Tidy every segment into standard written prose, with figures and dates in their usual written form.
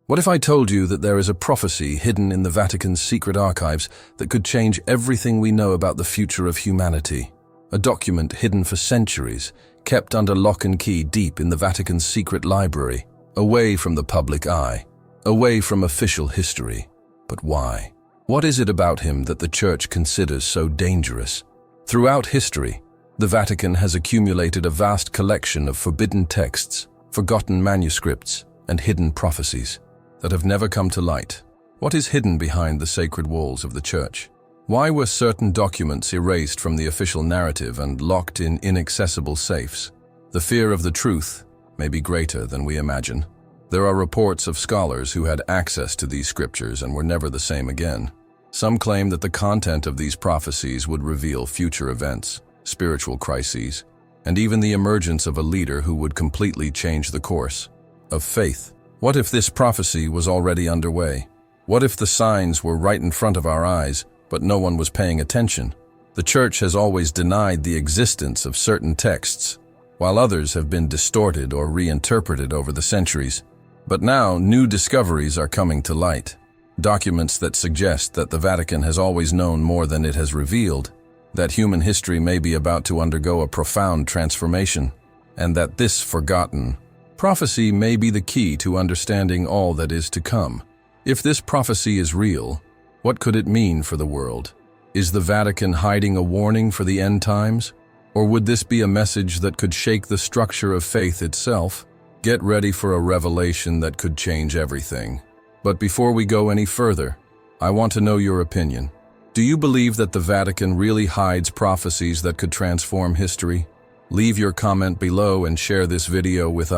What if I told you that there is a prophecy hidden in the Vatican's secret archives that could change everything we know about the future of humanity? A document hidden for centuries, kept under lock and key deep in the Vatican's secret library, away from the public eye, away from official history. But why? What is it about him that the Church considers so dangerous? Throughout history, the Vatican has accumulated a vast collection of forbidden texts, forgotten manuscripts, and hidden prophecies that have never come to light. What is hidden behind the sacred walls of the Church? Why were certain documents erased from the official narrative and locked in inaccessible safes? The fear of the truth may be greater than we imagine. There are reports of scholars who had access to these scriptures and were never the same again. Some claim that the content of these prophecies would reveal future events, spiritual crises, and even the emergence of a leader who would completely change the course of faith. What if this prophecy was already underway? What if the signs were right in front of our eyes, but no one was paying attention? The Church has always denied the existence of certain texts, while others have been distorted or reinterpreted over the centuries. But now, new discoveries are coming to light. Documents that suggest that the Vatican has always known more than it has revealed, that human history may be about to undergo a profound transformation, and that this forgotten prophecy may be the key to understanding all that is to come. If this prophecy is real, what could it mean for the world? Is the Vatican hiding a warning for the end times? Or would this be a message that could shake the structure of faith itself? Get ready for a revelation that could change everything. But before we go any further, I want to know your opinion. Do you believe that the Vatican really hides prophecies that could transform history? Leave your comment below and share this video with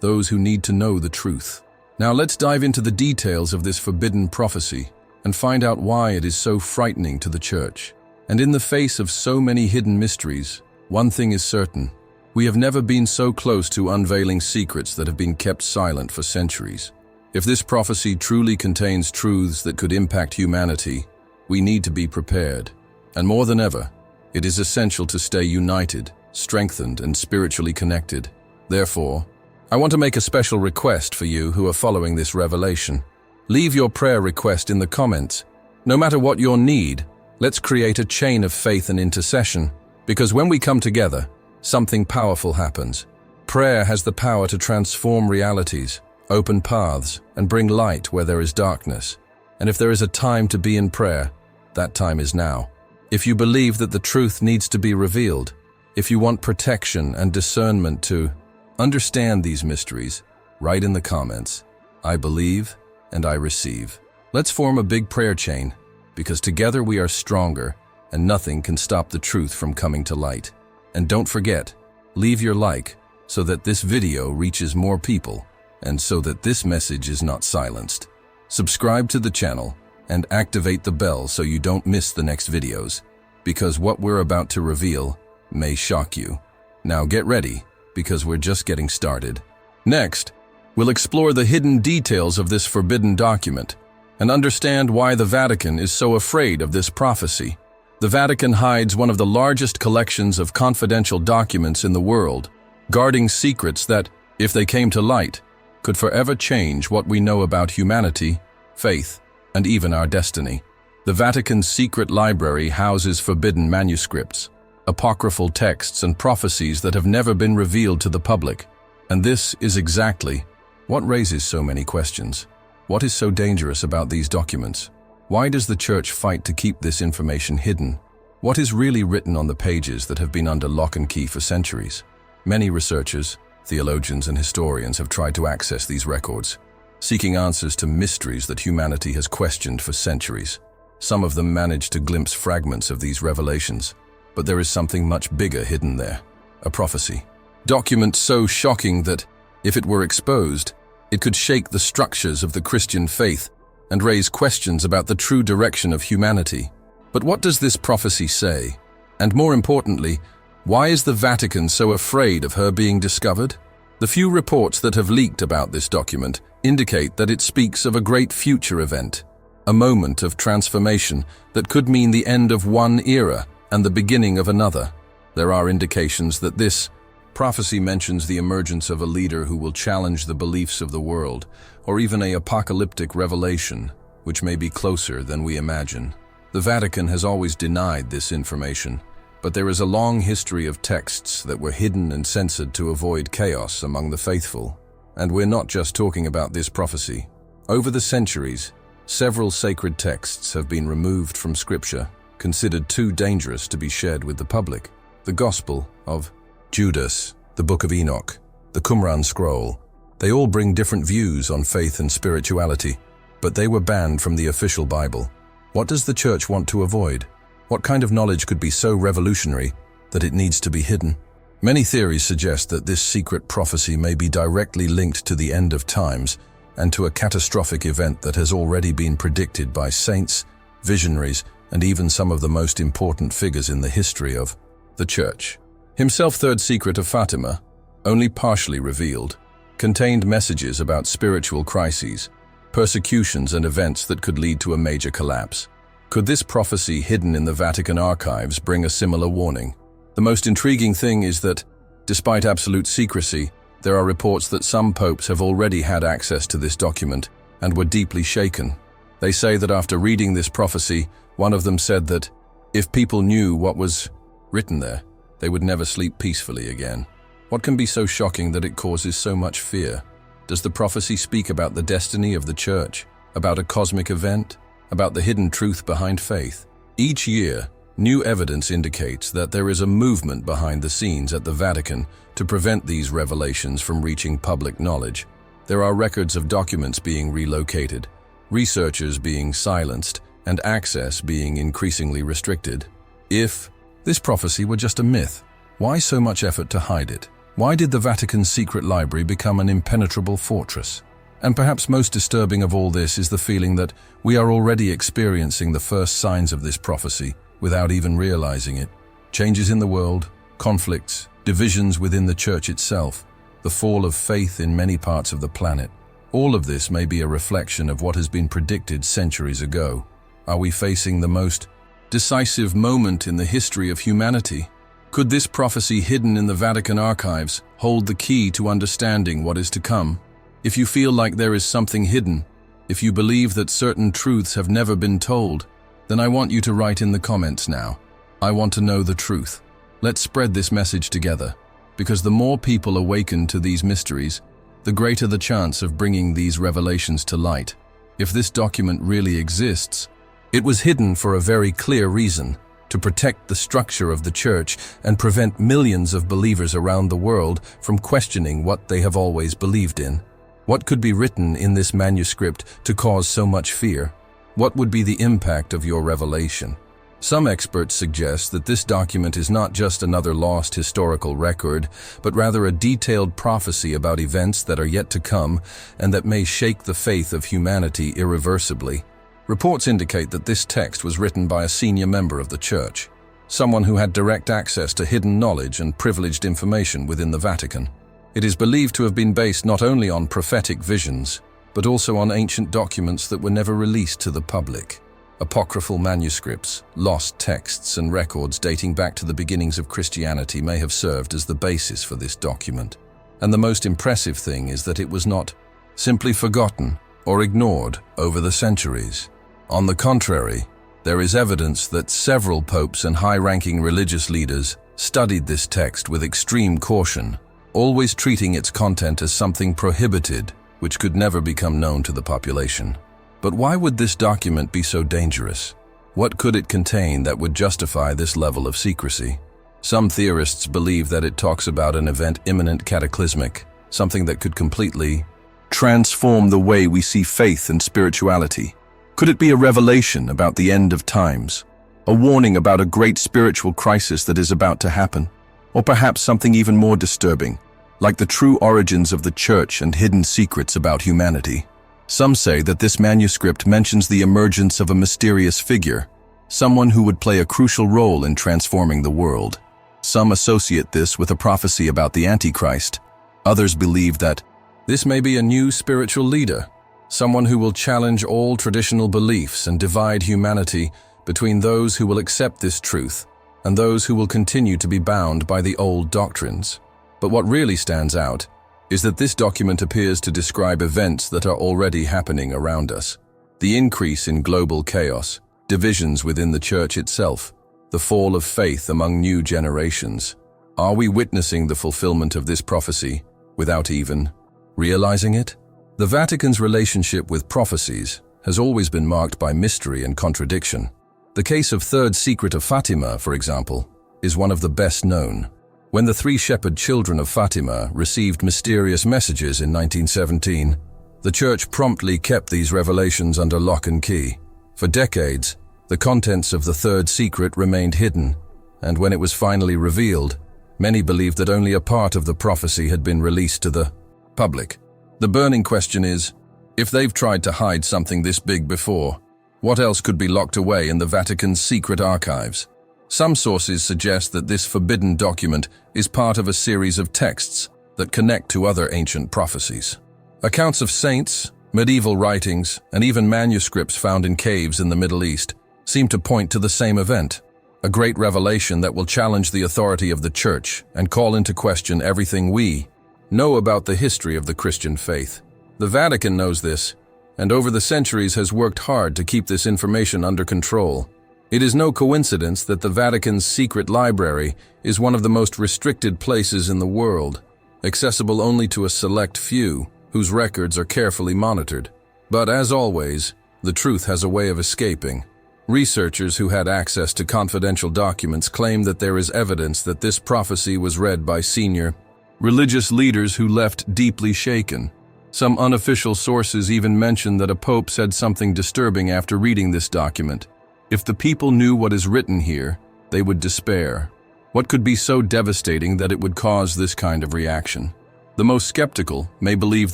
those who need to know the truth. Now let's dive into the details of this forbidden prophecy and find out why it is so frightening to the Church. And in the face of so many hidden mysteries, one thing is certain: we have never been so close to unveiling secrets that have been kept silent for centuries. If this prophecy truly contains truths that could impact humanity, we need to be prepared. And more than ever, it is essential to stay united, strengthened, and spiritually connected. Therefore, I want to make a special request for you who are following this revelation. Leave your prayer request in the comments. No matter what your need, let's create a chain of faith and intercession, because when we come together, something powerful happens. Prayer has the power to transform realities, open paths, and bring light where there is darkness. And if there is a time to be in prayer, that time is now. If you believe that the truth needs to be revealed, if you want protection and discernment to understand these mysteries, write in the comments, "I believe and I receive." Let's form a big prayer chain, because together we are stronger and nothing can stop the truth from coming to light. And don't forget, leave your like so that this video reaches more people and so that this message is not silenced. Subscribe to the channel and activate the bell so you don't miss the next videos, because what we're about to reveal may shock you. Now get ready, because we're just getting started. Next, we'll explore the hidden details of this forbidden document and understand why the Vatican is so afraid of this prophecy. The Vatican hides one of the largest collections of confidential documents in the world, guarding secrets that, if they came to light, could forever change what we know about humanity, faith, and even our destiny. The Vatican's secret library houses forbidden manuscripts, apocryphal texts, and prophecies that have never been revealed to the public. And this is exactly what raises so many questions. What is so dangerous about these documents? Why does the Church fight to keep this information hidden? What is really written on the pages that have been under lock and key for centuries? Many researchers, theologians, and historians have tried to access these records, seeking answers to mysteries that humanity has questioned for centuries. Some of them managed to glimpse fragments of these revelations, but there is something much bigger hidden there, a prophecy. Document so shocking that, if it were exposed, it could shake the structures of the Christian faith and raise questions about the true direction of humanity. But what does this prophecy say? And more importantly, why is the Vatican so afraid of her being discovered? The few reports that have leaked about this document indicate that it speaks of a great future event, a moment of transformation that could mean the end of one era and the beginning of another. There are indications that this Prophecy mentions the emergence of a leader who will challenge the beliefs of the world, or even an apocalyptic revelation, which may be closer than we imagine. The Vatican has always denied this information, but there is a long history of texts that were hidden and censored to avoid chaos among the faithful. And we're not just talking about this prophecy. Over the centuries, several sacred texts have been removed from Scripture, considered too dangerous to be shared with the public. The Gospel of Judas, the Book of Enoch, the Qumran Scroll, they all bring different views on faith and spirituality, but they were banned from the official Bible. What does the Church want to avoid? What kind of knowledge could be so revolutionary that it needs to be hidden? Many theories suggest that this secret prophecy may be directly linked to the end of times and to a catastrophic event that has already been predicted by saints, visionaries, and even some of the most important figures in the history of the Church. Himself, Third Secret of Fatima, only partially revealed, contained messages about spiritual crises, persecutions, and events that could lead to a major collapse. Could this prophecy hidden in the Vatican archives bring a similar warning? The most intriguing thing is that, despite absolute secrecy, there are reports that some popes have already had access to this document and were deeply shaken. They say that after reading this prophecy, one of them said that if people knew what was written there, they would never sleep peacefully again. What can be so shocking that it causes so much fear? Does the prophecy speak about the destiny of the Church, about a cosmic event, about the hidden truth behind faith? Each year, new evidence indicates that there is a movement behind the scenes at the Vatican to prevent these revelations from reaching public knowledge. There are records of documents being relocated, researchers being silenced, and access being increasingly restricted. If this prophecy were just a myth, why so much effort to hide it? Why did the Vatican's secret library become an impenetrable fortress? And perhaps most disturbing of all this is the feeling that we are already experiencing the first signs of this prophecy without even realizing it. Changes in the world, conflicts, divisions within the Church itself, the fall of faith in many parts of the planet. All of this may be a reflection of what has been predicted centuries ago. Are we facing the most decisive moment in the history of humanity? Could this prophecy hidden in the Vatican archives hold the key to understanding what is to come? If you feel like there is something hidden, if you believe that certain truths have never been told, then I want you to write in the comments now. I want to know the truth. Let's spread this message together, because the more people awaken to these mysteries, the greater the chance of bringing these revelations to light. If this document really exists, it was hidden for a very clear reason: to protect the structure of the Church and prevent millions of believers around the world from questioning what they have always believed in. What could be written in this manuscript to cause so much fear? What would be the impact of your revelation? Some experts suggest that this document is not just another lost historical record, but rather a detailed prophecy about events that are yet to come and that may shake the faith of humanity irreversibly. Reports indicate that this text was written by a senior member of the Church, someone who had direct access to hidden knowledge and privileged information within the Vatican. It is believed to have been based not only on prophetic visions, but also on ancient documents that were never released to the public. Apocryphal manuscripts, lost texts, and records dating back to the beginnings of Christianity may have served as the basis for this document. And the most impressive thing is that it was not simply forgotten or ignored over the centuries. On the contrary, there is evidence that several popes and high-ranking religious leaders studied this text with extreme caution, always treating its content as something prohibited, which could never become known to the population. But why would this document be so dangerous? What could it contain that would justify this level of secrecy? Some theorists believe that it talks about an event imminent cataclysmic, something that could completely transform the way we see faith and spirituality. Could it be a revelation about the end of times? A warning about a great spiritual crisis that is about to happen? Or perhaps something even more disturbing, like the true origins of the Church and hidden secrets about humanity? Some say that this manuscript mentions the emergence of a mysterious figure, someone who would play a crucial role in transforming the world. Some associate this with a prophecy about the Antichrist. Others believe that this may be a new spiritual leader, someone who will challenge all traditional beliefs and divide humanity between those who will accept this truth and those who will continue to be bound by the old doctrines. But what really stands out is that this document appears to describe events that are already happening around us. The increase in global chaos, divisions within the church itself, the fall of faith among new generations. Are we witnessing the fulfillment of this prophecy without even realizing it? The Vatican's relationship with prophecies has always been marked by mystery and contradiction. The case of Third Secret of Fatima, for example, is one of the best known. When the three shepherd children of Fatima received mysterious messages in 1917, the Church promptly kept these revelations under lock and key. For decades, the contents of the Third Secret remained hidden, and when it was finally revealed, many believed that only a part of the prophecy had been released to the public. The burning question is, if they've tried to hide something this big before, what else could be locked away in the Vatican's secret archives? Some sources suggest that this forbidden document is part of a series of texts that connect to other ancient prophecies. Accounts of saints, medieval writings, and even manuscripts found in caves in the Middle East seem to point to the same event, a great revelation that will challenge the authority of the Church and call into question everything we know about the history of the Christian faith. The Vatican knows this, and over the centuries has worked hard to keep this information under control. It is no coincidence that the Vatican's secret library is one of the most restricted places in the world, accessible only to a select few, whose records are carefully monitored. But as always, the truth has a way of escaping. Researchers who had access to confidential documents claim that there is evidence that this prophecy was read by senior religious leaders who left deeply shaken. Some unofficial sources even mention that a pope said something disturbing after reading this document. If the people knew what is written here, they would despair. What could be so devastating that it would cause this kind of reaction? The most skeptical may believe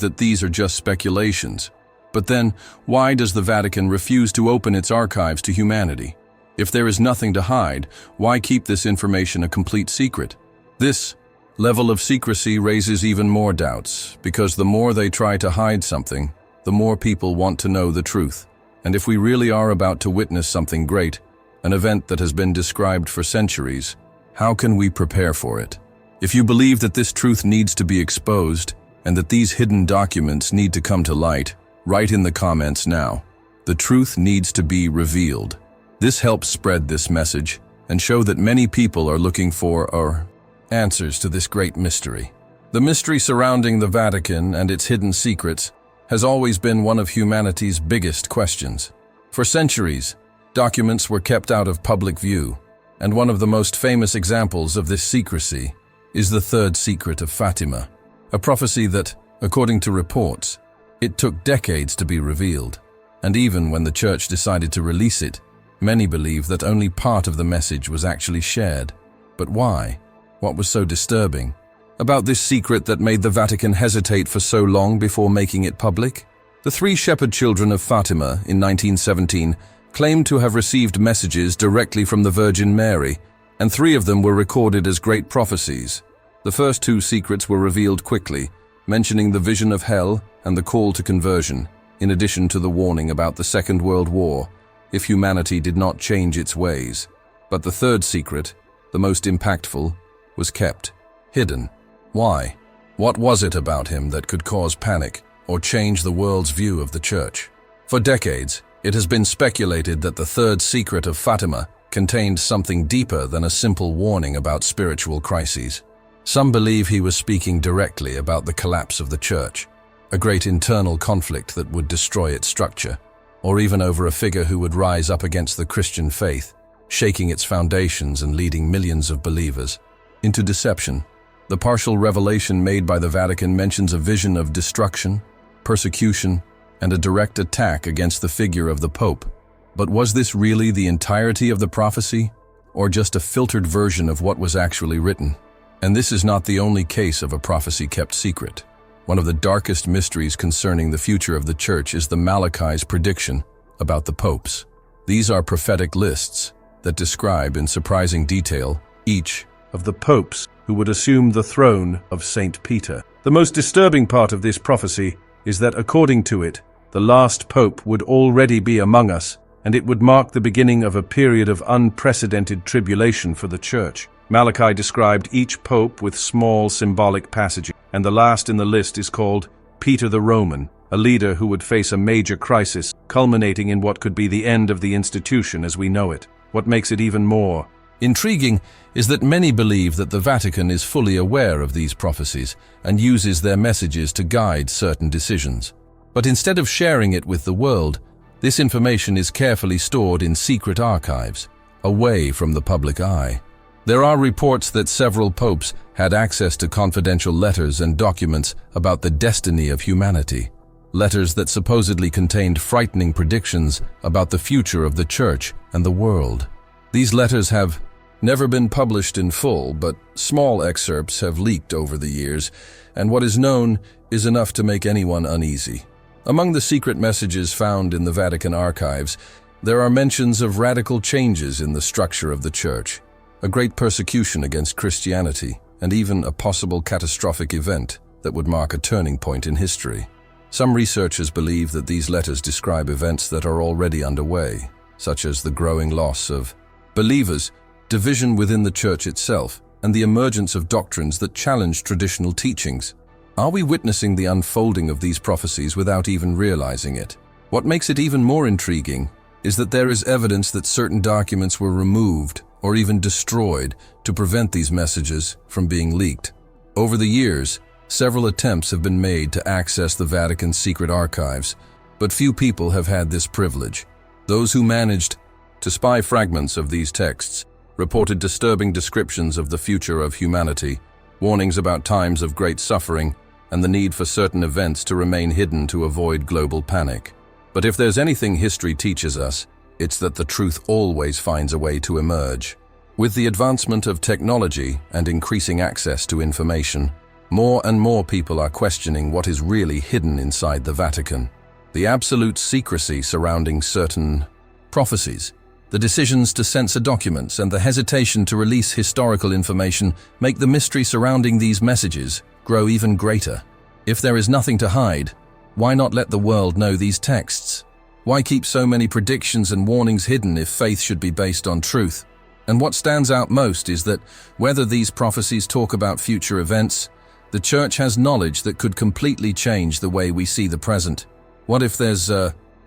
that these are just speculations. But then, why does the Vatican refuse to open its archives to humanity? If there is nothing to hide, why keep this information a complete secret? This level of secrecy raises even more doubts, because the more they try to hide something, the more people want to know the truth. And if we really are about to witness something great, an event that has been described for centuries, how can we prepare for it? If you believe that this truth needs to be exposed, and that these hidden documents need to come to light, write in the comments now. The truth needs to be revealed. This helps spread this message and show that many people are looking for answers to this great mystery. The mystery surrounding the Vatican and its hidden secrets has always been one of humanity's biggest questions. For centuries, documents were kept out of public view, and one of the most famous examples of this secrecy is the Third Secret of Fatima, a prophecy that, according to reports, it took decades to be revealed. And even when the Church decided to release it, many believe that only part of the message was actually shared. But why? What was so disturbing about this secret that made the Vatican hesitate for so long before making it public? The three shepherd children of Fatima in 1917 claimed to have received messages directly from the Virgin Mary, and 3 of them were recorded as great prophecies. The first 2 secrets were revealed quickly, mentioning the vision of hell and the call to conversion, in addition to the warning about the Second World War if humanity did not change its ways. But the third secret, the most impactful, was kept hidden. Why? What was it about him that could cause panic or change the world's view of the Church? For decades, it has been speculated that the Third Secret of Fatima contained something deeper than a simple warning about spiritual crises. Some believe he was speaking directly about the collapse of the Church, a great internal conflict that would destroy its structure, or even over a figure who would rise up against the Christian faith, shaking its foundations and leading millions of believers into deception. The partial revelation made by the Vatican mentions a vision of destruction, persecution, and a direct attack against the figure of the Pope. But was this really the entirety of the prophecy, or just a filtered version of what was actually written? And this is not the only case of a prophecy kept secret. One of the darkest mysteries concerning the future of the Church is the Malachi's prediction about the popes. These are prophetic lists that describe in surprising detail each of the popes who would assume the throne of Saint Peter. The most disturbing part of this prophecy is that, according to it, the last pope would already be among us, and it would mark the beginning of a period of unprecedented tribulation for the Church. Malachi described each pope with small symbolic passages, and the last in the list is called Peter the Roman, a leader who would face a major crisis, culminating in what could be the end of the institution as we know it. What makes it even more intriguing is that many believe that the Vatican is fully aware of these prophecies and uses their messages to guide certain decisions. But instead of sharing it with the world, this information is carefully stored in secret archives, away from the public eye. There are reports that several popes had access to confidential letters and documents about the destiny of humanity, letters that supposedly contained frightening predictions about the future of the Church and the world. These letters have never been published in full, but small excerpts have leaked over the years, and what is known is enough to make anyone uneasy. Among the secret messages found in the Vatican archives, there are mentions of radical changes in the structure of the Church, a great persecution against Christianity, and even a possible catastrophic event that would mark a turning point in history. Some researchers believe that these letters describe events that are already underway, such as the growing loss of believers, division within the Church itself, and the emergence of doctrines that challenge traditional teachings. Are we witnessing the unfolding of these prophecies without even realizing it? What makes it even more intriguing is that there is evidence that certain documents were removed or even destroyed to prevent these messages from being leaked. Over the years, several attempts have been made to access the Vatican's secret archives, but few people have had this privilege. Those who managed to spy fragments of these texts reported disturbing descriptions of the future of humanity, warnings about times of great suffering, and the need for certain events to remain hidden to avoid global panic. But if there's anything history teaches us, it's that the truth always finds a way to emerge. With the advancement of technology and increasing access to information, more and more people are questioning what is really hidden inside the Vatican. The absolute secrecy surrounding certain prophecies, the decisions to censor documents, and the hesitation to release historical information make the mystery surrounding these messages grow even greater. If there is nothing to hide, why not let the world know these texts? Why keep so many predictions and warnings hidden if faith should be based on truth? And what stands out most is that whether these prophecies talk about future events, the Church has knowledge that could completely change the way we see the present. What if there's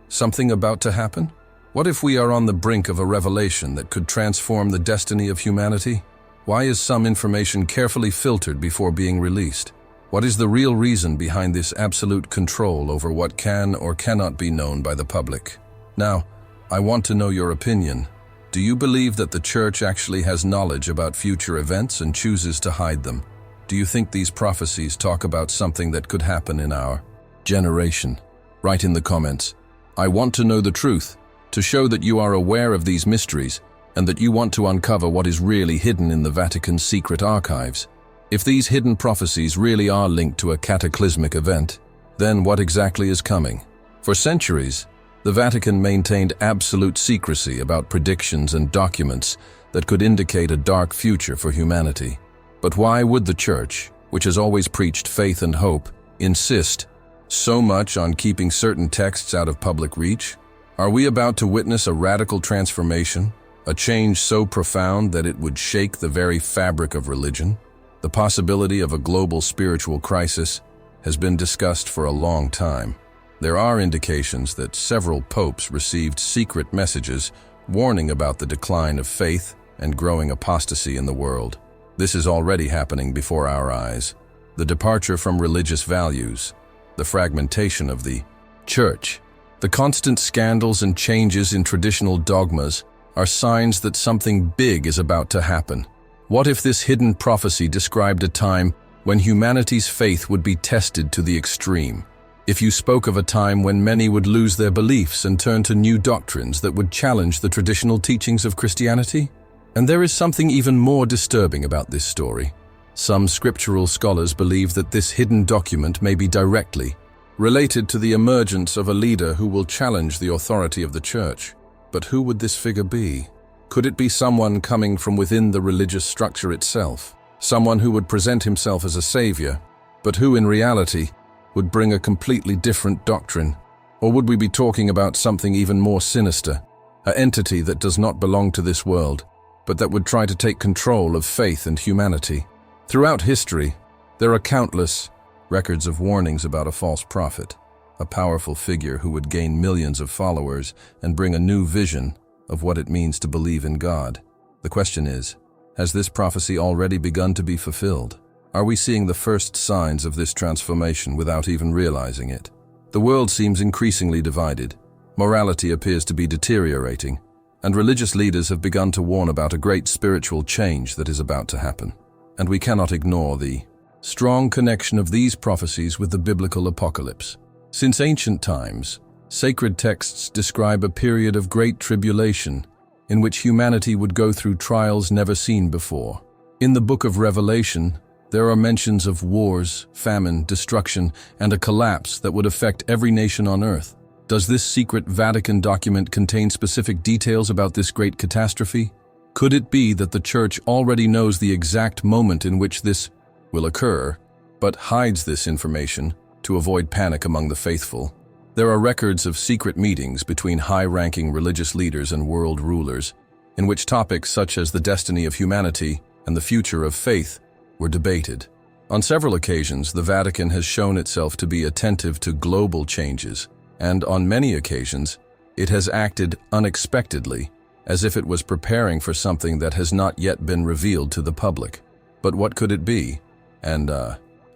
something about to happen? What if we are on the brink of a revelation that could transform the destiny of humanity? Why is some information carefully filtered before being released? What is the real reason behind this absolute control over what can or cannot be known by the public? Now, I want to know your opinion. Do you believe that the Church actually has knowledge about future events and chooses to hide them? Do you think these prophecies talk about something that could happen in our generation? Write in the comments, "I want to know the truth," to show that you are aware of these mysteries and that you want to uncover what is really hidden in the Vatican's secret archives. If these hidden prophecies really are linked to a cataclysmic event, then what exactly is coming? For centuries, the Vatican maintained absolute secrecy about predictions and documents that could indicate a dark future for humanity. But why would the Church, which has always preached faith and hope, insist so much on keeping certain texts out of public reach? Are we about to witness a radical transformation, a change so profound that it would shake the very fabric of religion? The possibility of a global spiritual crisis has been discussed for a long time. There are indications that several popes received secret messages warning about the decline of faith and growing apostasy in the world. This is already happening before our eyes. The departure from religious values, the fragmentation of the Church, the constant scandals and changes in traditional dogmas are signs that something big is about to happen. What if this hidden prophecy described a time when humanity's faith would be tested to the extreme? If you spoke of a time when many would lose their beliefs and turn to new doctrines that would challenge the traditional teachings of Christianity? And there is something even more disturbing about this story. Some scriptural scholars believe that this hidden document may be directly related to the emergence of a leader who will challenge the authority of the Church. But who would this figure be? Could it be someone coming from within the religious structure itself? Someone who would present himself as a savior, but who in reality would bring a completely different doctrine? Or would we be talking about something even more sinister, an entity that does not belong to this world, but that would try to take control of faith and humanity. Throughout history, there are countless records of warnings about a false prophet, a powerful figure who would gain millions of followers and bring a new vision of what it means to believe in God. The question is, has this prophecy already begun to be fulfilled? Are we seeing the first signs of this transformation without even realizing it? The world seems increasingly divided. Morality appears to be deteriorating, and religious leaders have begun to warn about a great spiritual change that is about to happen. And we cannot ignore the strong connection of these prophecies with the biblical apocalypse. Since ancient times, sacred texts describe a period of great tribulation in which humanity would go through trials never seen before. In the book of Revelation, there are mentions of wars, famine, destruction, and a collapse that would affect every nation on earth. Does this secret Vatican document contain specific details about this great catastrophe? Could it be that the Church already knows the exact moment in which this will occur, but hides this information to avoid panic among the faithful? There are records of secret meetings between high-ranking religious leaders and world rulers, in which topics such as the destiny of humanity and the future of faith were debated. On several occasions, the Vatican has shown itself to be attentive to global changes, and on many occasions, it has acted unexpectedly, as if it was preparing for something that has not yet been revealed to the public. But what could it be? An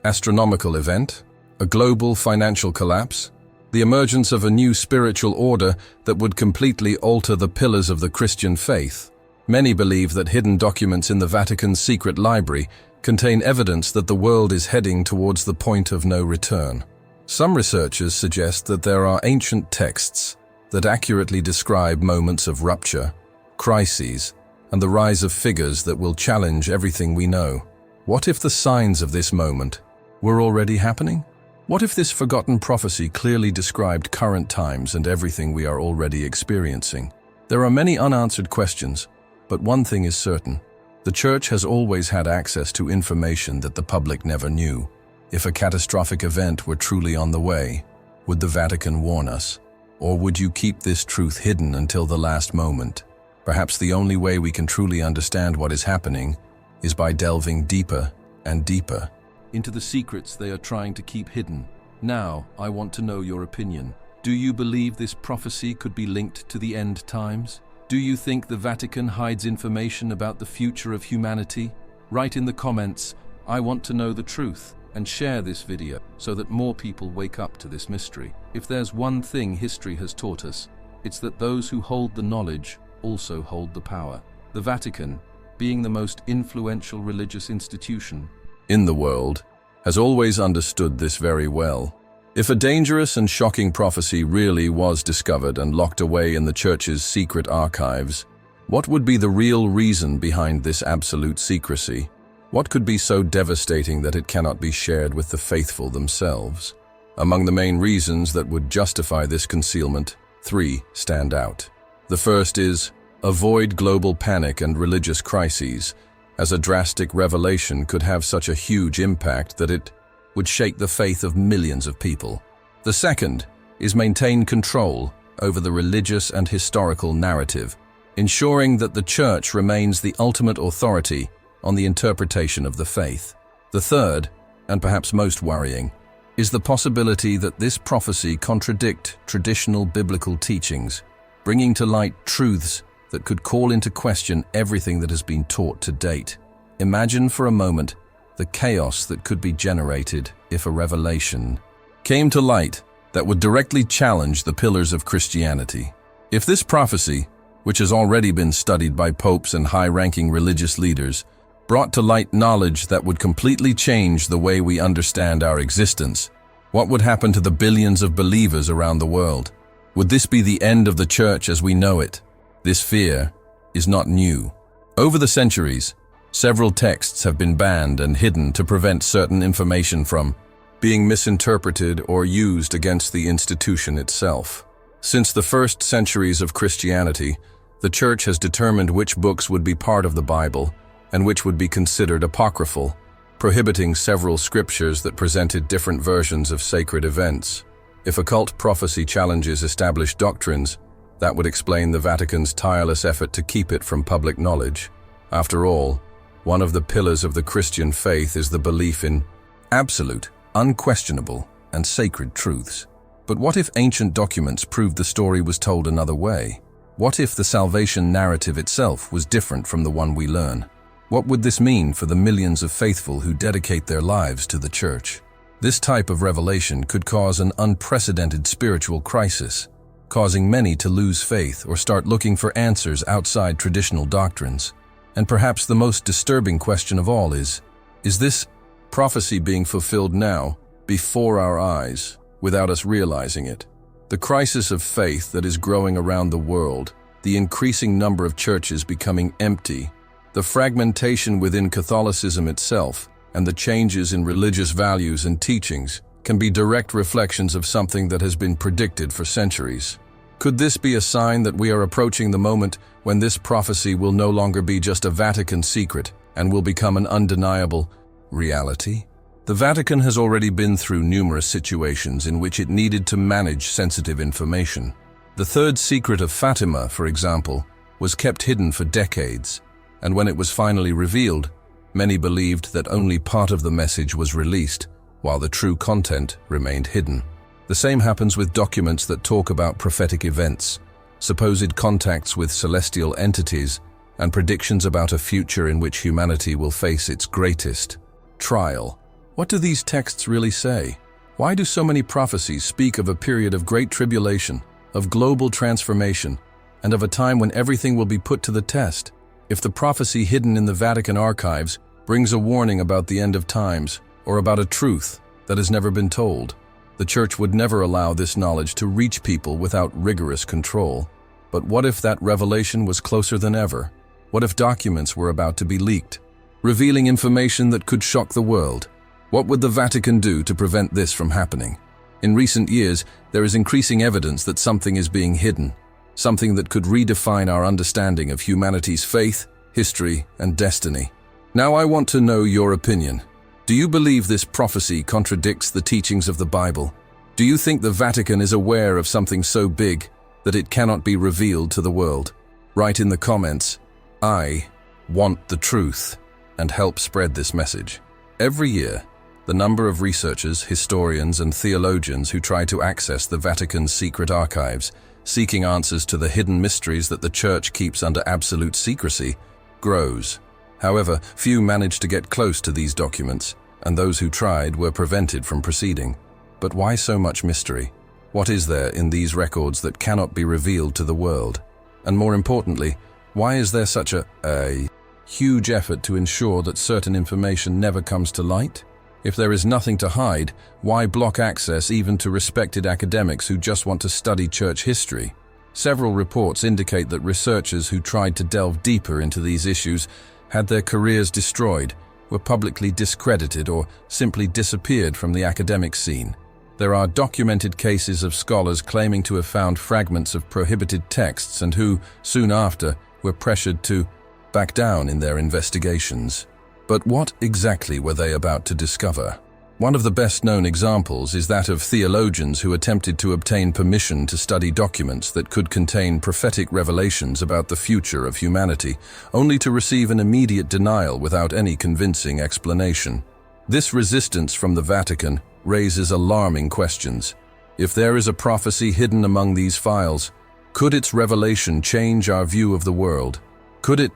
astronomical event? A global financial collapse? The emergence of a new spiritual order that would completely alter the pillars of the Christian faith? Many believe that hidden documents in the Vatican's secret library contain evidence that the world is heading towards the point of no return. Some researchers suggest that there are ancient texts that accurately describe moments of rupture, crises, and the rise of figures that will challenge everything we know. What if the signs of this moment were already happening? What if this forgotten prophecy clearly described current times and everything we are already experiencing? There are many unanswered questions, but one thing is certain. The Church has always had access to information that the public never knew. If a catastrophic event were truly on the way, would the Vatican warn us? Or would you keep this truth hidden until the last moment? Perhaps the only way we can truly understand what is happening is by delving deeper and deeper into the secrets they are trying to keep hidden. Now, I want to know your opinion. Do you believe this prophecy could be linked to the end times? Do you think the Vatican hides information about the future of humanity? Write in the comments, "I want to know the truth," and share this video so that more people wake up to this mystery. If there's one thing history has taught us, it's that those who hold the knowledge also hold the power. The Vatican, being the most influential religious institution in the world, has always understood this very well. If a dangerous and shocking prophecy really was discovered and locked away in the Church's secret archives, what would be the real reason behind this absolute secrecy? What could be so devastating that it cannot be shared with the faithful themselves? Among the main reasons that would justify this concealment, 3 stand out. The first is, avoid global panic and religious crises, as a drastic revelation could have such a huge impact that it would shake the faith of millions of people. The second is maintain control over the religious and historical narrative, ensuring that the Church remains the ultimate authority on the interpretation of the faith. The third, and perhaps most worrying, is the possibility that this prophecy contradict traditional biblical teachings, bringing to light truths that could call into question everything that has been taught to date. Imagine for a moment the chaos that could be generated if a revelation came to light that would directly challenge the pillars of Christianity. If this prophecy, which has already been studied by popes and high-ranking religious leaders, brought to light knowledge that would completely change the way we understand our existence, what would happen to the billions of believers around the world? Would this be the end of the Church as we know it? This fear is not new. Over the centuries, several texts have been banned and hidden to prevent certain information from being misinterpreted or used against the institution itself. Since the first centuries of Christianity, the Church has determined which books would be part of the Bible and which would be considered apocryphal, prohibiting several scriptures that presented different versions of sacred events. If occult prophecy challenges established doctrines, that would explain the Vatican's tireless effort to keep it from public knowledge. After all, one of the pillars of the Christian faith is the belief in absolute, unquestionable, and sacred truths. But what if ancient documents proved the story was told another way? What if the salvation narrative itself was different from the one we learn? What would this mean for the millions of faithful who dedicate their lives to the Church? This type of revelation could cause an unprecedented spiritual crisis, causing many to lose faith or start looking for answers outside traditional doctrines. And perhaps the most disturbing question of all is this prophecy being fulfilled now, before our eyes, without us realizing it? The crisis of faith that is growing around the world, the increasing number of churches becoming empty, the fragmentation within Catholicism itself, and the changes in religious values and teachings can be direct reflections of something that has been predicted for centuries. Could this be a sign that we are approaching the moment when this prophecy will no longer be just a Vatican secret and will become an undeniable reality? The Vatican has already been through numerous situations in which it needed to manage sensitive information. The third secret of Fatima, for example, was kept hidden for decades, and when it was finally revealed, many believed that only part of the message was released, while the true content remained hidden. The same happens with documents that talk about prophetic events, supposed contacts with celestial entities, and predictions about a future in which humanity will face its greatest trial. What do these texts really say? Why do so many prophecies speak of a period of great tribulation, of global transformation, and of a time when everything will be put to the test? If the prophecy hidden in the Vatican archives brings a warning about the end of times, or about a truth that has never been told, the Church would never allow this knowledge to reach people without rigorous control. But what if that revelation was closer than ever? What if documents were about to be leaked, revealing information that could shock the world? What would the Vatican do to prevent this from happening? In recent years, there is increasing evidence that something is being hidden, something that could redefine our understanding of humanity's faith, history, and destiny. Now I want to know your opinion. Do you believe this prophecy contradicts the teachings of the Bible? Do you think the Vatican is aware of something so big that it cannot be revealed to the world? Write in the comments, "I want the truth," and help spread this message. Every year, the number of researchers, historians, and theologians who try to access the Vatican's secret archives, seeking answers to the hidden mysteries that the Church keeps under absolute secrecy, grows. However, few manage to get close to these documents, and those who tried were prevented from proceeding. But why so much mystery? What is there in these records that cannot be revealed to the world? And more importantly, why is there such a huge effort to ensure that certain information never comes to light? If there is nothing to hide, why block access even to respected academics who just want to study church history? Several reports indicate that researchers who tried to delve deeper into these issues had their careers destroyed, were publicly discredited, or simply disappeared from the academic scene. There are documented cases of scholars claiming to have found fragments of prohibited texts and who, soon after, were pressured to back down in their investigations. But what exactly were they about to discover? One of the best-known examples is that of theologians who attempted to obtain permission to study documents that could contain prophetic revelations about the future of humanity, only to receive an immediate denial without any convincing explanation. This resistance from the Vatican raises alarming questions. If there is a prophecy hidden among these files, could its revelation change our view of the world? Could it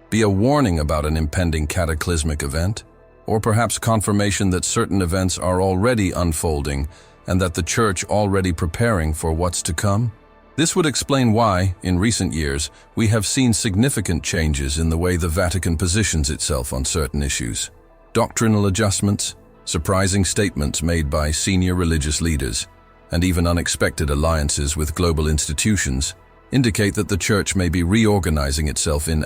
be a warning about an impending cataclysmic event? Or perhaps confirmation that certain events are already unfolding and that the Church already preparing for what's to come? This would explain why, in recent years, we have seen significant changes in the way the Vatican positions itself on certain issues. Doctrinal adjustments, surprising statements made by senior religious leaders, and even unexpected alliances with global institutions indicate that the Church may be reorganizing itself in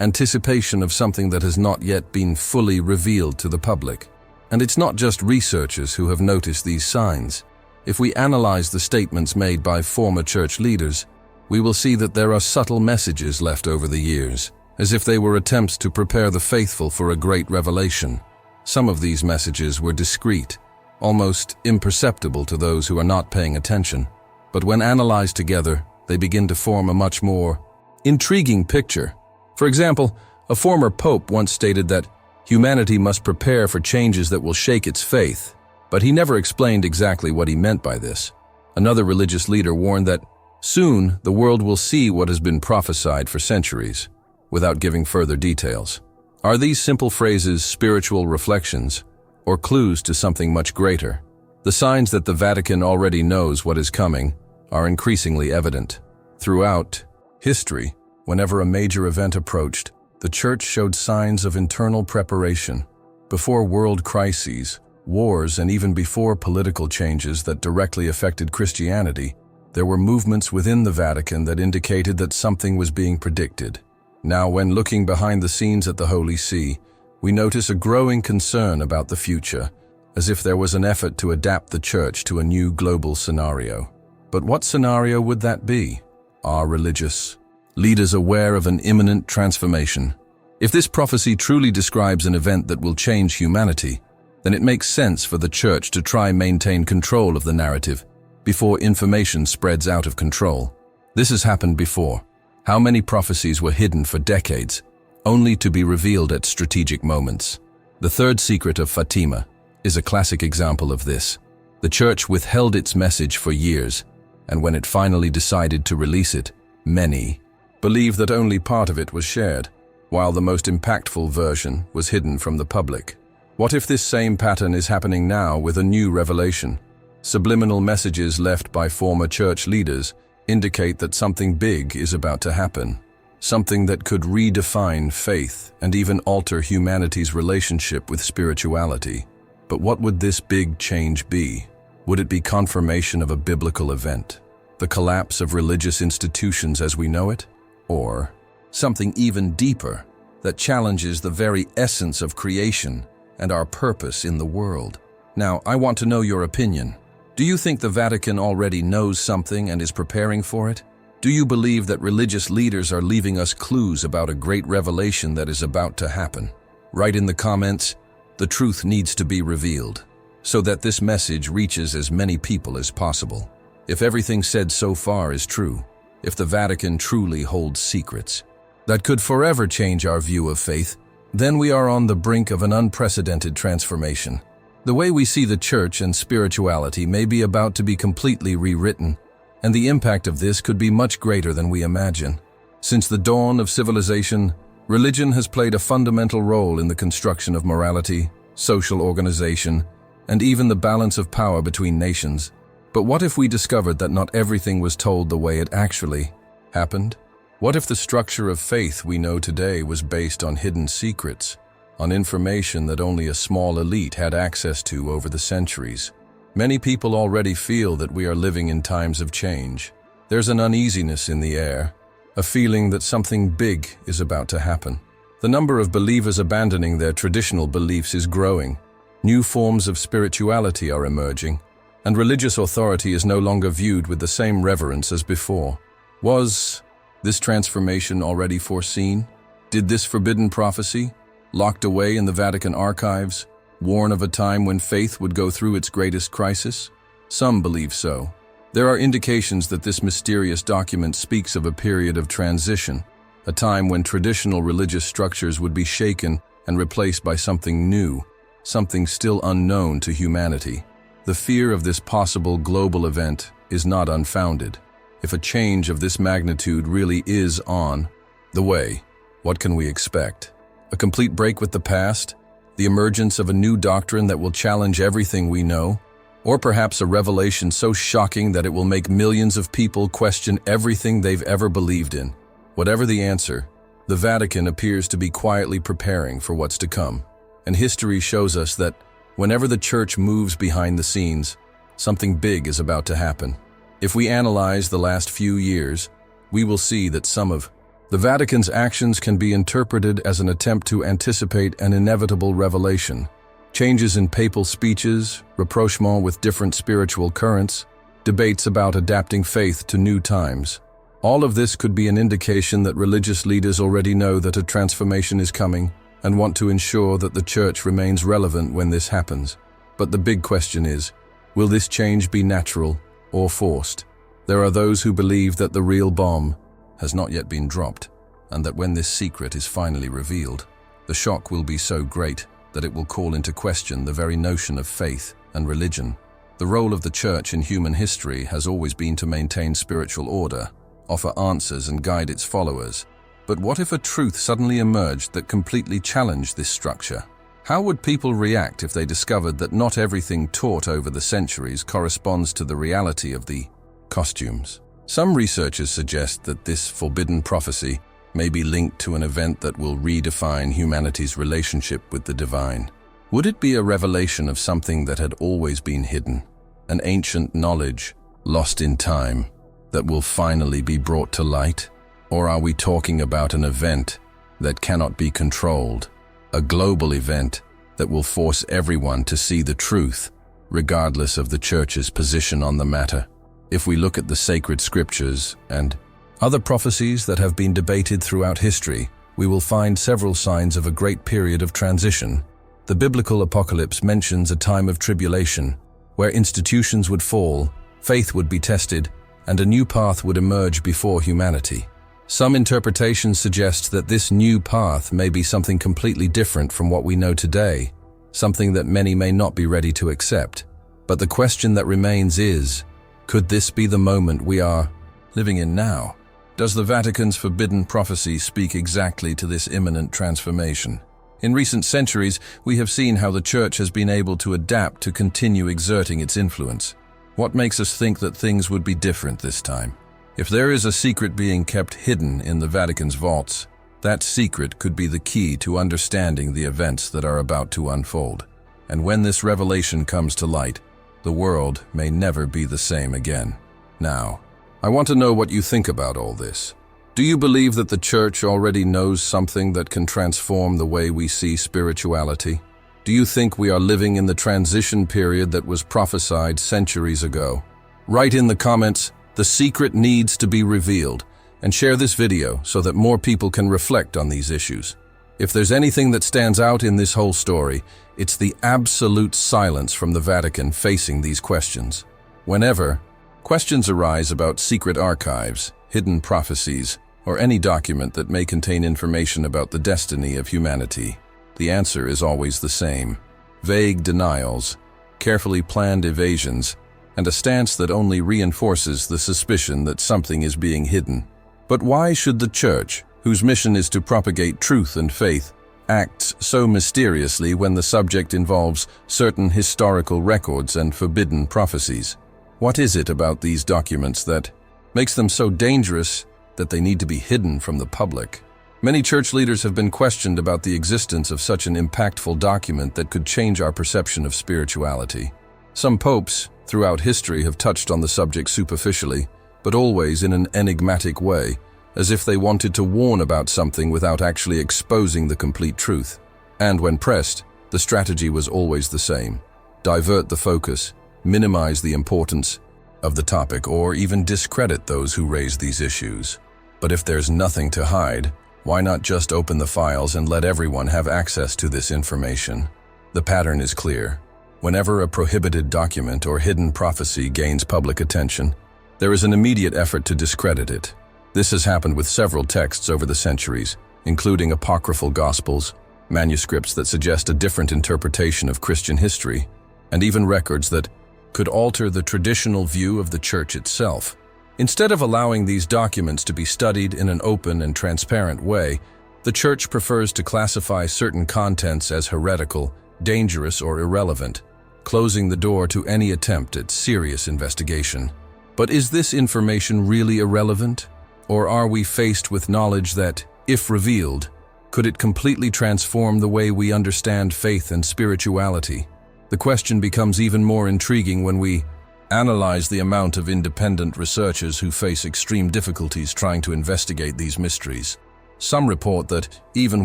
anticipation of something that has not yet been fully revealed to the public. And it's not just researchers who have noticed these signs. If we analyze the statements made by former church leaders, we will see that there are subtle messages left over the years, as if they were attempts to prepare the faithful for a great revelation. Some of these messages were discreet, almost imperceptible to those who are not paying attention. But when analyzed together, they begin to form a much more intriguing picture. For example, A former pope once stated that humanity must prepare for changes that will shake its faith, but he never explained exactly what he meant by this. Another religious leader warned that soon the world will see what has been prophesied for centuries, without giving further details. Are these simple phrases spiritual reflections, or clues to something much greater? The signs that the Vatican already knows what is coming are increasingly evident. Throughout history, whenever a major event approached, the Church showed signs of internal preparation. Before world crises, wars, and even before political changes that directly affected Christianity, there were movements within the Vatican that indicated that something was being predicted. Now, when looking behind the scenes at the Holy See, we notice a growing concern about the future, as if there was an effort to adapt the Church to a new global scenario. But what scenario would that be? Are religious leaders aware of an imminent transformation? If this prophecy truly describes an event that will change humanity, then it makes sense for the Church to try maintain control of the narrative before information spreads out of control. This has happened before. How many prophecies were hidden for decades, only to be revealed at strategic moments? The third secret of Fatima is a classic example of this. The Church withheld its message for years, and when it finally decided to release it, many believed that only part of it was shared, while the most impactful version was hidden from the public. What if this same pattern is happening now with a new revelation? Subliminal messages left by former Church leaders indicate that something big is about to happen, something that could redefine faith and even alter humanity's relationship with spirituality. But what would this big change be? Would it be confirmation of a biblical event, the collapse of religious institutions as we know it, or something even deeper that challenges the very essence of creation and our purpose in the world? Now, I want to know your opinion. Do you think the Vatican already knows something and is preparing for it? Do you believe that religious leaders are leaving us clues about a great revelation that is about to happen? Write in the comments, the truth needs to be revealed, so that this message reaches as many people as possible. If everything said so far is true, if the Vatican truly holds secrets that could forever change our view of faith, then we are on the brink of an unprecedented transformation. The way we see the Church and spirituality may be about to be completely rewritten, and the impact of this could be much greater than we imagine. Since the dawn of civilization, religion has played a fundamental role in the construction of morality, social organization, and even the balance of power between nations. But what if we discovered that not everything was told the way it actually happened? What if the structure of faith we know today was based on hidden secrets, on information that only a small elite had access to over the centuries? Many people already feel that we are living in times of change. There's an uneasiness in the air, a feeling that something big is about to happen. The number of believers abandoning their traditional beliefs is growing. New forms of spirituality are emerging, and religious authority is no longer viewed with the same reverence as before. Was this transformation already foreseen? Did this forbidden prophecy, locked away in the Vatican archives, warn of a time when faith would go through its greatest crisis? Some believe so. There are indications that this mysterious document speaks of a period of transition, a time when traditional religious structures would be shaken and replaced by something new, something still unknown to humanity. The fear of this possible global event is not unfounded. If a change of this magnitude really is on the way, what can we expect? A complete break with the past? The emergence of a new doctrine that will challenge everything we know? Or perhaps a revelation so shocking that it will make millions of people question everything they've ever believed in? Whatever the answer, the Vatican appears to be quietly preparing for what's to come. And history shows us that whenever the Church moves behind the scenes, something big is about to happen. If we analyze the last few years, we will see that some of the Vatican's actions can be interpreted as an attempt to anticipate an inevitable revelation. Changes in papal speeches, rapprochement with different spiritual currents, debates about adapting faith to new times. All of this could be an indication that religious leaders already know that a transformation is coming and want to ensure that the Church remains relevant when this happens. But the big question is, will this change be natural or forced? There are those who believe that the real bomb has not yet been dropped. and that when this secret is finally revealed, the shock will be so great that it will call into question the very notion of faith and religion. The role of the Church in human history has always been to maintain spiritual order, offer answers and guide its followers. But what if a truth suddenly emerged that completely challenged this structure? How would people react if they discovered that not everything taught over the centuries corresponds to the reality of the costumes? Some researchers suggest that this forbidden prophecy may be linked to an event that will redefine humanity's relationship with the divine. Would it be a revelation of something that had always been hidden, an ancient knowledge lost in time that will finally be brought to light? Or are we talking about an event that cannot be controlled, a global event that will force everyone to see the truth, regardless of the Church's position on the matter? If we look at the sacred scriptures and other prophecies that have been debated throughout history, we will find several signs of a great period of transition. The biblical apocalypse mentions a time of tribulation, where institutions would fall, faith would be tested, and a new path would emerge before humanity. Some interpretations suggest that this new path may be something completely different from what we know today, something that many may not be ready to accept. But the question that remains is, could this be the moment we are living in now? Does the Vatican's forbidden prophecy speak exactly to this imminent transformation? In recent centuries, we have seen how the Church has been able to adapt to continue exerting its influence. What makes us think that things would be different this time? If there is a secret being kept hidden in the Vatican's vaults, that secret could be the key to understanding the events that are about to unfold. And when this revelation comes to light, the world may never be the same again. Now, I want to know what you think about all this. Do you believe that the Church already knows something that can transform the way we see spirituality? Do you think we are living in the transition period that was prophesied centuries ago? Write in the comments, "The secret needs to be revealed," and share this video so that more people can reflect on these issues. If there's anything that stands out in this whole story, it's the absolute silence from the Vatican facing these questions. Whenever questions arise about secret archives, hidden prophecies, or any document that may contain information about the destiny of humanity, the answer is always the same: vague denials, carefully planned evasions, and a stance that only reinforces the suspicion that something is being hidden. But why should the Church, whose mission is to propagate truth and faith, act so mysteriously when the subject involves certain historical records and forbidden prophecies? What is it about these documents that makes them so dangerous that they need to be hidden from the public? Many church leaders have been questioned about the existence of such an impactful document that could change our perception of spirituality. Some popes throughout history have touched on the subject superficially, but always in an enigmatic way, as if they wanted to warn about something without actually exposing the complete truth. And when pressed, the strategy was always the same: divert the focus, minimize the importance of the topic, or even discredit those who raise these issues. But if there's nothing to hide, why not just open the files and let everyone have access to this information? The pattern is clear. Whenever a prohibited document or hidden prophecy gains public attention, there is an immediate effort to discredit it. This has happened with several texts over the centuries, including apocryphal gospels, manuscripts that suggest a different interpretation of Christian history, and even records that could alter the traditional view of the Church itself. Instead of allowing these documents to be studied in an open and transparent way, the Church prefers to classify certain contents as heretical, dangerous, or irrelevant, closing the door to any attempt at serious investigation. But is this information really irrelevant? Or are we faced with knowledge that, if revealed, could it completely transform the way we understand faith and spirituality? The question becomes even more intriguing when we analyze the amount of independent researchers who face extreme difficulties trying to investigate these mysteries. Some report that, even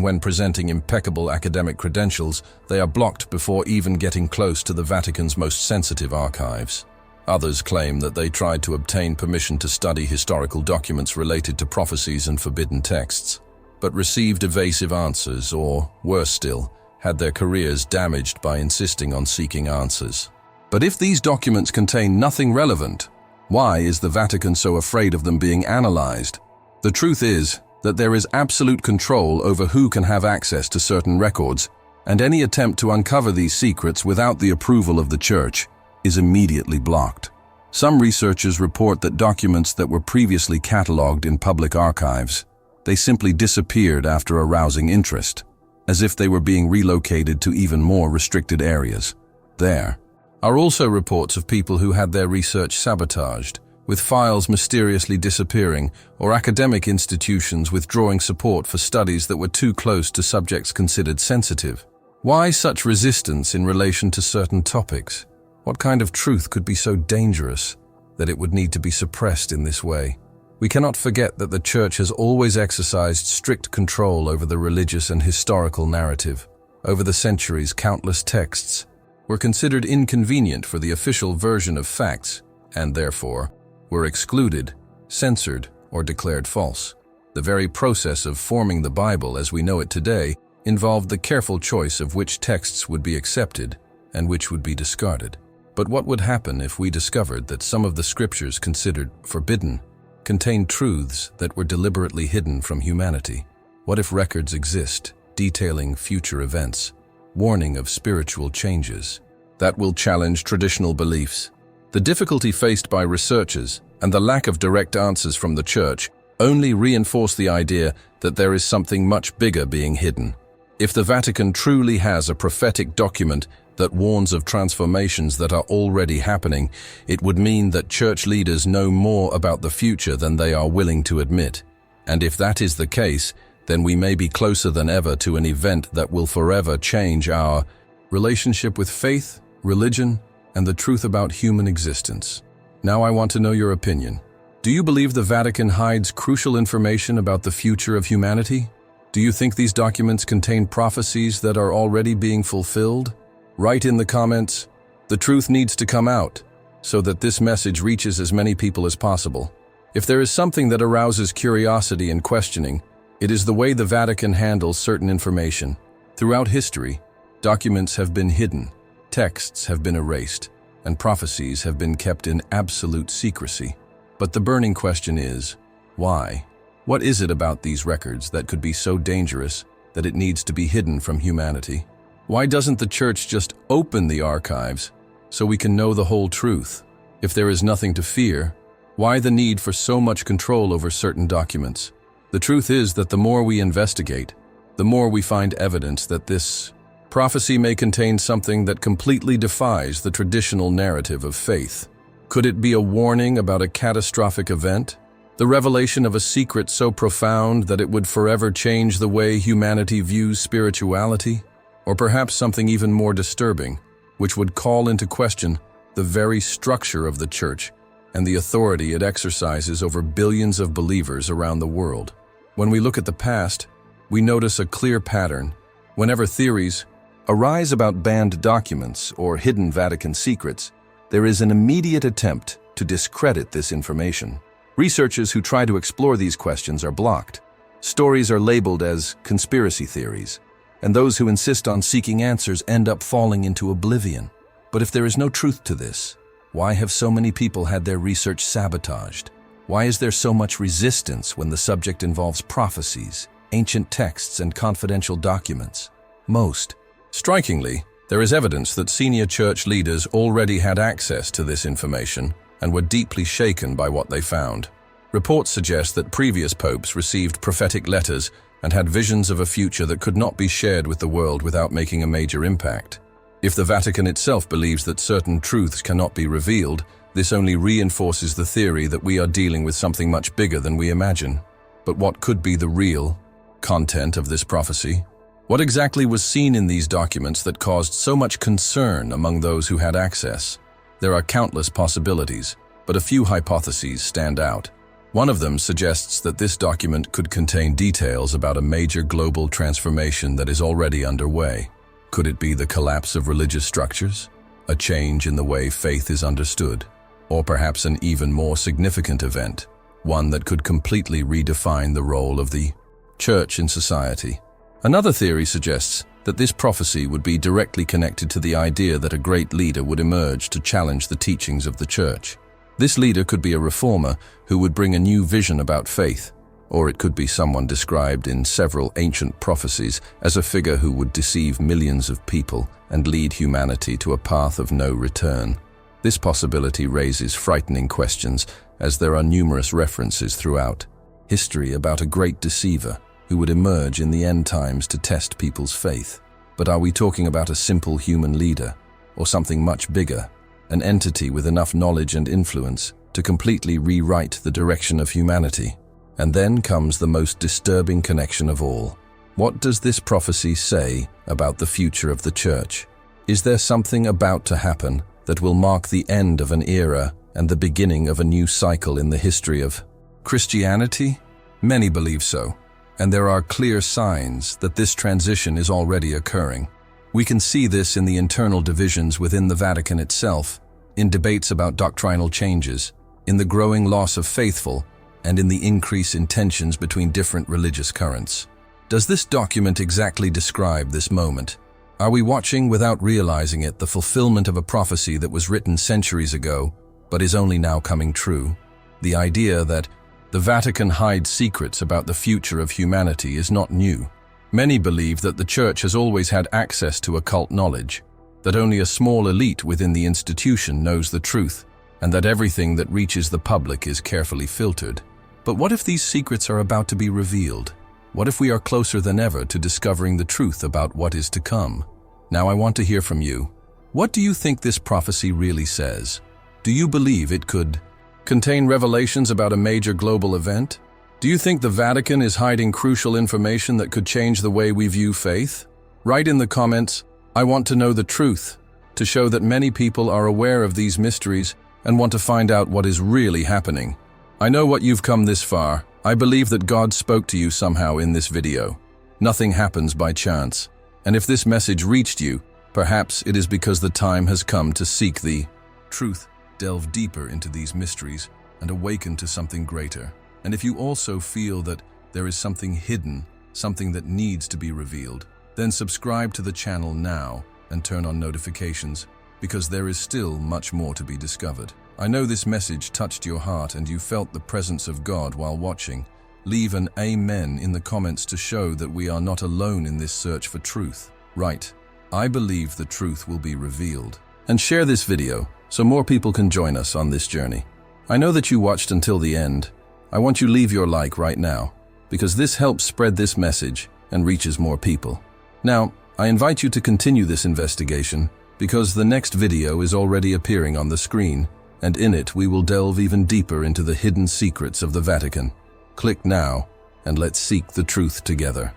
when presenting impeccable academic credentials, they are blocked before even getting close to the Vatican's most sensitive archives. Others claim that they tried to obtain permission to study historical documents related to prophecies and forbidden texts, but received evasive answers or, worse still, had their careers damaged by insisting on seeking answers. But if these documents contain nothing relevant, why is the Vatican so afraid of them being analyzed? The truth is, that there is absolute control over who can have access to certain records, and any attempt to uncover these secrets without the approval of the Church is immediately blocked. Some researchers report that documents that were previously catalogued in public archives, they simply disappeared after arousing interest, as if they were being relocated to even more restricted areas. There are also reports of people who had their research sabotaged, with files mysteriously disappearing, or academic institutions withdrawing support for studies that were too close to subjects considered sensitive. Why such resistance in relation to certain topics? What kind of truth could be so dangerous that it would need to be suppressed in this way? We cannot forget that the Church has always exercised strict control over the religious and historical narrative. Over the centuries, countless texts were considered inconvenient for the official version of facts, and therefore were excluded, censored, or declared false. The very process of forming the Bible as we know it today involved the careful choice of which texts would be accepted and which would be discarded. But what would happen if we discovered that some of the scriptures considered forbidden contained truths that were deliberately hidden from humanity? What if records exist detailing future events, warning of spiritual changes that will challenge traditional beliefs? The difficulty faced by researchers and the lack of direct answers from the Church only reinforce the idea that there is something much bigger being hidden. If the Vatican truly has a prophetic document that warns of transformations that are already happening, it would mean that Church leaders know more about the future than they are willing to admit. And if that is the case, then we may be closer than ever to an event that will forever change our relationship with faith, religion, and the truth about human existence. Now I want to know your opinion. Do you believe the Vatican hides crucial information about the future of humanity? Do you think these documents contain prophecies that are already being fulfilled? Write in the comments. The truth needs to come out so that this message reaches as many people as possible. If there is something that arouses curiosity and questioning, it is the way the Vatican handles certain information. Throughout history, documents have been hidden, texts have been erased, and prophecies have been kept in absolute secrecy. But the burning question is, why? What is it about these records that could be so dangerous that it needs to be hidden from humanity? Why doesn't the Church just open the archives so we can know the whole truth? If there is nothing to fear, why the need for so much control over certain documents? The truth is that the more we investigate, the more we find evidence that this prophecy may contain something that completely defies the traditional narrative of faith. Could it be a warning about a catastrophic event? The revelation of a secret so profound that it would forever change the way humanity views spirituality? Or perhaps something even more disturbing, which would call into question the very structure of the Church and the authority it exercises over billions of believers around the world. When we look at the past, we notice a clear pattern. Whenever theories arise about banned documents or hidden Vatican secrets, there is an immediate attempt to discredit this information. Researchers who try to explore these questions are blocked. Stories are labeled as conspiracy theories, and those who insist on seeking answers end up falling into oblivion. But if there is no truth to this, why have so many people had their research sabotaged? Why is there so much resistance when the subject involves prophecies, ancient texts, and confidential documents? Most strikingly, there is evidence that senior Church leaders already had access to this information and were deeply shaken by what they found. Reports suggest that previous popes received prophetic letters and had visions of a future that could not be shared with the world without making a major impact. If the Vatican itself believes that certain truths cannot be revealed, this only reinforces the theory that we are dealing with something much bigger than we imagine. But what could be the real content of this prophecy? What exactly was seen in these documents that caused so much concern among those who had access? There are countless possibilities, but a few hypotheses stand out. One of them suggests that this document could contain details about a major global transformation that is already underway. Could it be the collapse of religious structures? A change in the way faith is understood? Or perhaps an even more significant event, one that could completely redefine the role of the Church in society? Another theory suggests that this prophecy would be directly connected to the idea that a great leader would emerge to challenge the teachings of the Church. This leader could be a reformer who would bring a new vision about faith, Or it could be someone described in several ancient prophecies as a figure who would deceive millions of people and lead humanity to a path of no return. This possibility raises frightening questions, as there are numerous references throughout history about a great deceiver who would emerge in the end times to test people's faith. But are we talking about a simple human leader, or something much bigger, an entity with enough knowledge and influence to completely rewrite the direction of humanity? And then comes the most disturbing connection of all. What does this prophecy say about the future of the Church? Is there something about to happen that will mark the end of an era and the beginning of a new cycle in the history of Christianity? Many believe so, and there are clear signs that this transition is already occurring. We can see this in the internal divisions within the Vatican itself, in debates about doctrinal changes, in the growing loss of faithful, and in the increase in tensions between different religious currents. Does this document exactly describe this moment? Are we watching, without realizing it, the fulfillment of a prophecy that was written centuries ago, but is only now coming true? The idea that the Vatican hides secrets about the future of humanity is not new. Many believe that the Church has always had access to occult knowledge, that only a small elite within the institution knows the truth, and that everything that reaches the public is carefully filtered. But what if these secrets are about to be revealed? What if we are closer than ever to discovering the truth about what is to come? Now I want to hear from you. What do you think this prophecy really says? Do you believe it could contain revelations about a major global event? Do you think the Vatican is hiding crucial information that could change the way we view faith? Write in the comments, "I want to know the truth," to show that many people are aware of these mysteries and want to find out what is really happening. I know what you've come this far. I believe that God spoke to you somehow in this video. Nothing happens by chance. And if this message reached you, perhaps it is because the time has come to seek the truth, delve deeper into these mysteries, and awaken to something greater. And if you also feel that there is something hidden, something that needs to be revealed, then subscribe to the channel now and turn on notifications, because there is still much more to be discovered. I know this message touched your heart and you felt the presence of God while watching. Leave an amen in the comments to show that we are not alone in this search for truth. Right, I believe the truth will be revealed. And share this video so more people can join us on this journey. I know that you watched until the end. I want you to leave your like right now, because this helps spread this message and reaches more people. Now, I invite you to continue this investigation, because the next video is already appearing on the screen, and in it we will delve even deeper into the hidden secrets of the Vatican. Click now, and let's seek the truth together.